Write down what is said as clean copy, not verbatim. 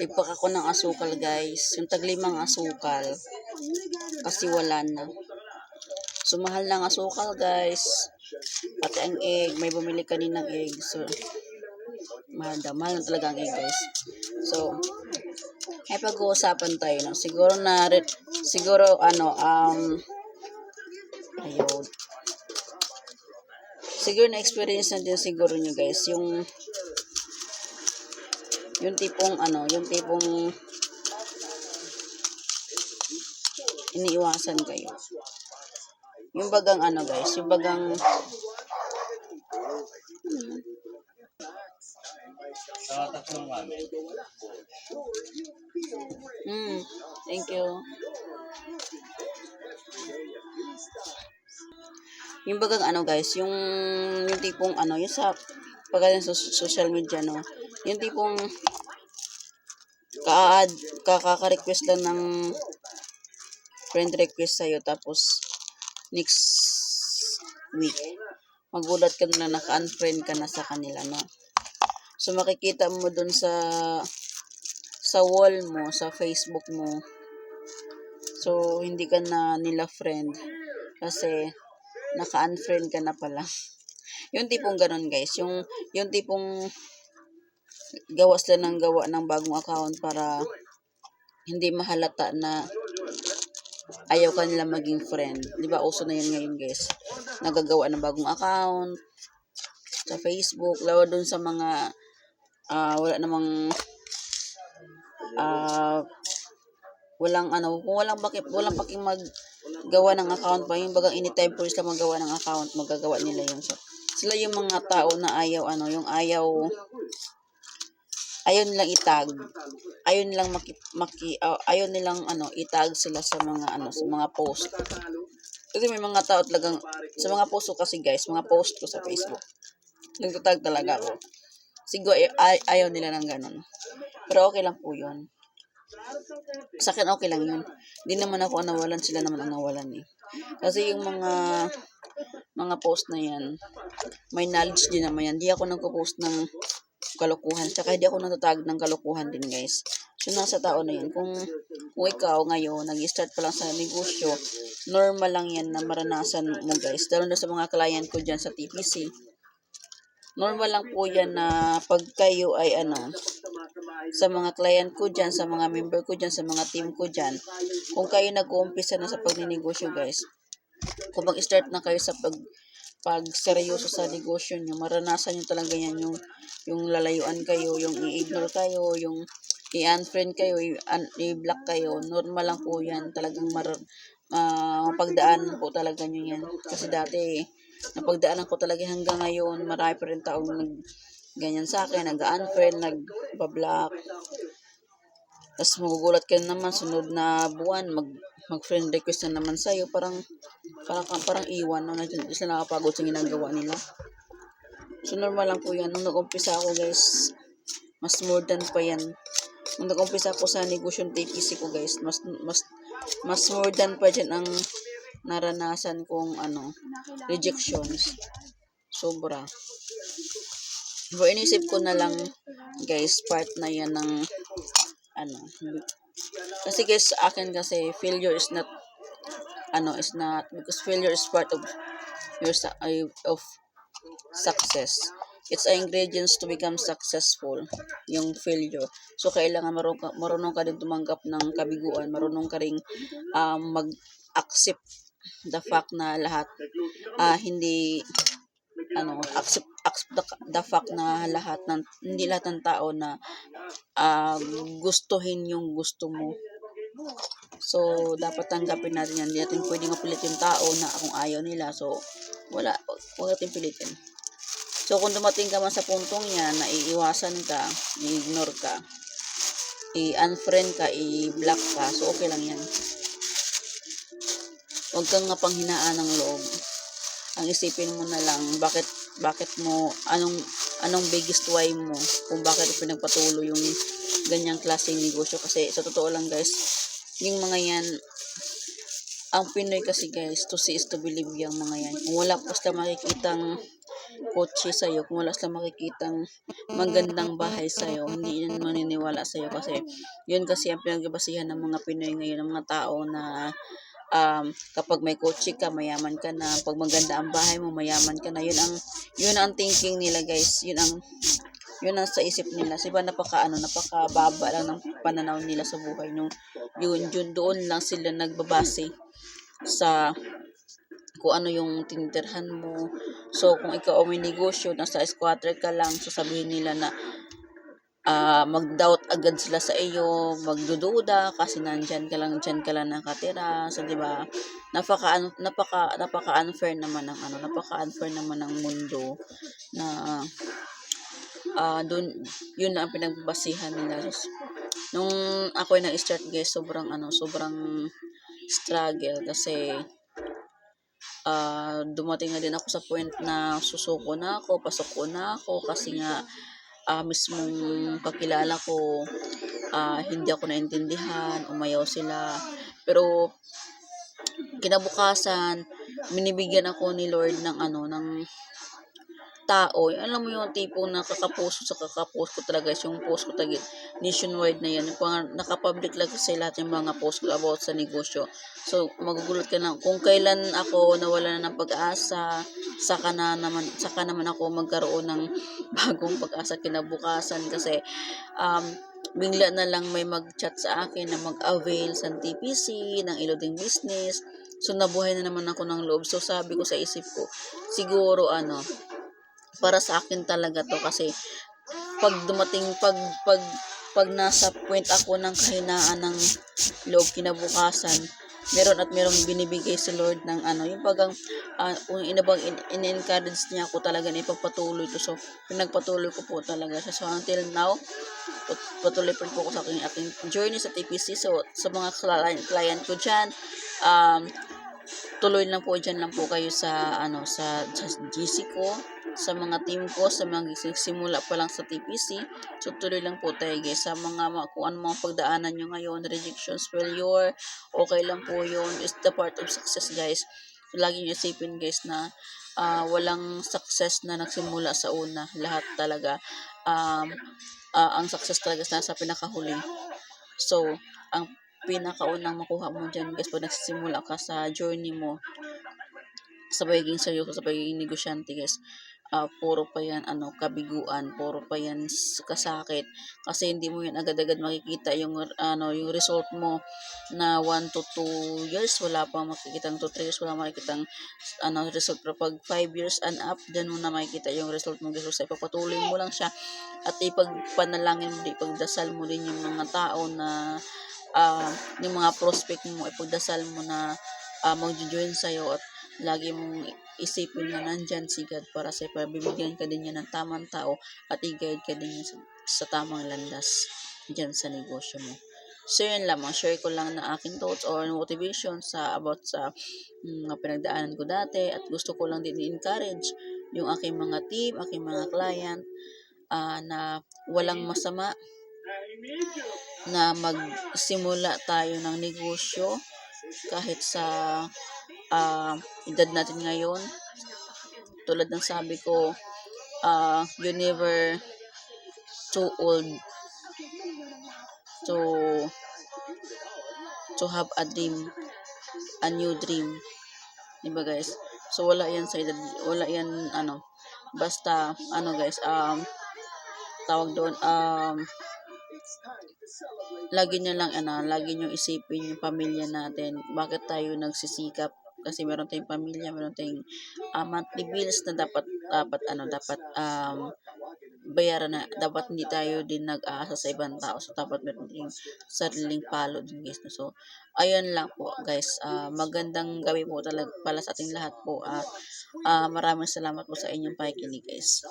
Ipak ako ng asukal guys. Yung taglimang asukal. Kasi wala na. So, mahal ng asukal guys. Pati ang egg. May bumili kaninang egg. So, mahal na talaga ang egg guys. So, ay pag-uusapan tayo. No? Siguro ayun. Siguro na-experience na din siguro nyo guys. Yung tipong iniiwasan kayo. Yung bagang guys, yung bagang thank you. Yung bagang guys, yung tipong yung sa pagkain sa social media no. Yung tipong kaka-request lang ng friend request sa'yo tapos next week magulat ka na naka-unfriend ka na sa kanila no. So makikita mo dun sa wall mo, sa Facebook mo. So hindi ka na nila friend kasi naka-unfriend ka na pala. Yung tipong ganun guys, yung tipong gawa sila ng bagong account para hindi mahalata na ayaw ka nila maging friend. Di ba uso na yun ngayon guys. Nagagawa ng bagong account sa Facebook, lalo dun sa mga wala namang walang paking maggawa ng account pa. Yung bagang anytime po sila magawa ng account, magagawa nila yun. So, sila yung mga tao na ayaw nilang itag. Ayaw nilang itag sila sa mga post. Kasi may mga tao talagang sa mga post ko kasi guys, mga post ko sa Facebook. Nagtatag talaga ako. Siguro ayaw nila ng ganun. Pero okay lang po yun. Sa akin okay lang yun. Hindi naman ako nawalan, sila naman ang nawalan eh. Kasi yung mga post na yan, may knowledge din naman yan. Hindi ako nagpo-post ng kalokohan. Tsaka hindi ako natatag ng kalokohan din guys. So nasa tao na yan. Kung ikaw ngayon, nag-start pa lang sa negosyo, normal lang yan na maranasan mo guys. Lalo na sa mga client ko dyan sa TPC. Normal lang po yan na pag kayo ay sa mga client ko dyan, sa mga member ko dyan, sa mga team ko dyan, kung kayo nag-uumpisa na sa pagninegosyo guys, kung mag-start na kayo sa pag seryoso sa negosyo nyo, maranasan nyo talaga yan yung lalayuan kayo, yung i-ignore kayo, yung i-unfriend kayo, i-block kayo. Normal lang po yan. Talagang mapagdaan po talaga nyo yan. Kasi dati, napagdaanan ko talaga hanggang ngayon. Marami pa rin taong ganyan sa akin, nag-unfriend, nag-block. Tapos magugulat ka naman, sunod na buwan, mag-friend request na naman sa'yo. Parang iwan, no? Hindi sila nakapagod sa ginagawa nila. So, normal lang po yan. Nung nag-umpisa ako, guys, mas more than pa yan. Nung nag-umpisa ako sa negosyo TPC ko, guys, mas more than pa dyan ang naranasan kong, rejections. Sobra. So, inisip ko na lang, guys, part na yan ng, kasi guys, sa akin kasi, failure is not, because failure is part of success. It's an ingredients to become successful, yung failure. So, kailangan marunong ka din tumanggap ng kabiguan, marunong ka rin mag-accept the fact na lahat, accept the fact na hindi lahat ng tao na gustuhin yung gusto mo. So, dapat tanggapin natin yan. Hindi natin pwedeng mapilit yung tao na kung ayaw nila. So, huwag natin pilitin. So, kung dumating ka man sa puntong yan, na iiwasan ka, i-ignore ka, i-unfriend ka, i-block ka, so okay lang yan. Huwag kang nga panghinaan ng loob. Ang isipin mo na lang, bakit mo, anong biggest why mo, kung bakit pinagpatuloy yung ganyang klaseng negosyo. Kasi sa totoo lang guys, yung mga yan, ang Pinoy kasi guys, to see is to believe yung mga yan. Kung wala po sila makikitang kotse sa'yo, kung wala sila makikitang magandang bahay sa'yo, hindi yan maniniwala. maniniwala sa'yo kasi yun kasi ang pinagbabasihan ng mga Pinoy ngayon, ng mga tao na kapag may kotse ka, mayaman ka na. Pag maganda ang bahay mo, mayaman ka na. Yun ang thinking nila, guys. Yun ang sa isip nila. Diba napakababa lang ng pananaw nila sa buhay. Yun, doon lang sila nagbabase sa kung ano yung tinitirhan mo. So, kung ikaw may negosyo, nasa squatter ka lang, sasabihin nila na mag-doubt agad sila sa iyo, magdududa kasi dyan ka lang nakatira. So, 'di ba? Napaka unfair naman ng mundo na doon yun ang pinagbabasihan nila. Nung ako ay nag-start, guys, sobrang struggle kasi dumating na din ako sa point na susuko na ako, pasok na ako kasi nga mismong kakilala ko hindi ako naintindihan, umayaw sila. Pero kinabukasan, binibigyan ako ni Lord ng tao. Alam mo yung tipong kakapost ko talaga, yung post ko talaga nationwide na yan. Yung nakapublic lang kasi lahat yung mga post ko about sa negosyo. So, magugulat ka na kung kailan ako nawala na ng pag-asa, saka naman ako magkaroon ng bagong pag-asa kinabukasan kasi bigla na lang may mag-chat sa akin na mag-avail sa TPC, ng Iloding Business. So, nabuhay na naman ako ng loob. So, sabi ko sa isip ko, siguro para sa akin talaga to kasi pag dumating pag nasa point ako ng kahinaan ng loob kinabukasan, merong binibigay si Lord ng yung kung inabang in-encourage niya ako talaga na ipagpatuloy to. So, pinagpatuloy ko po talaga siya. So, until now, patuloy pa po ako sa aking journey sa TPC. So, sa mga client ko dyan, tuloy lang po, dyan lang po kayo sa GC ko, sa mga team ko, sa mga simula pa lang sa TPC. So, tuloy lang po tayo, guys. Sa kung ano mga pagdaanan nyo ngayon, rejections, failure, okay lang po yun. It's the part of success, guys. So, lagi nyo isipin, guys, na walang success na nagsimula sa una. Lahat talaga, ang success talaga nasa pinakahuli. So, ang pinakaunang makuha mo dyan, guys, pag nagsisimula ka sa journey mo, sa pagiging seryoso, sa pagiging negosyante, guys, puro pa yan, kabiguan, puro pa yan kasakit. Kasi hindi mo yan agad-agad makikita yung result mo na 1 to 2 years, wala pa makikita 2 3 years, wala makikita result. Pero pag 5 years and up, dyan mo na makikita yung result mo, guys. So, ipagpatuloy mo lang siya at ipagpanalangin mo, ipagdasal mo din yung mga tao na yung mga prospect mo, ipagdasal mo na mag-join sa'yo at lagi mong isipin na nandyan si God para sa bibigyan ka din niya ng tamang tao at i-guide ka din niya sa tamang landas dyan sa negosyo mo. So, yun lamang. Share ko lang na aking thoughts or motivation about sa mga pinagdaanan ko dati at gusto ko lang din i-encourage yung aking mga team, aking mga client na walang masama na magsimula tayo ng negosyo kahit sa edad natin ngayon. Tulad ng sabi ko, you never too old to have a dream, a new dream. Diba, guys? So, wala yan sa edad, wala yan, basta, guys, tawag doon, lagi nyo isipin yung pamilya natin. Bakit tayo nagsisikap? Kasi meron tayong pamilya, meron tayong monthly bills na dapat bayaran na. Dapat hindi tayo din nag-aasa sa ibang tao. So, dapat meron tayong sariling palo din, guys. So, ayun lang po, guys. Magandang gabi po talaga pala sa ating lahat po. Maraming salamat po sa inyong pakikinig, guys.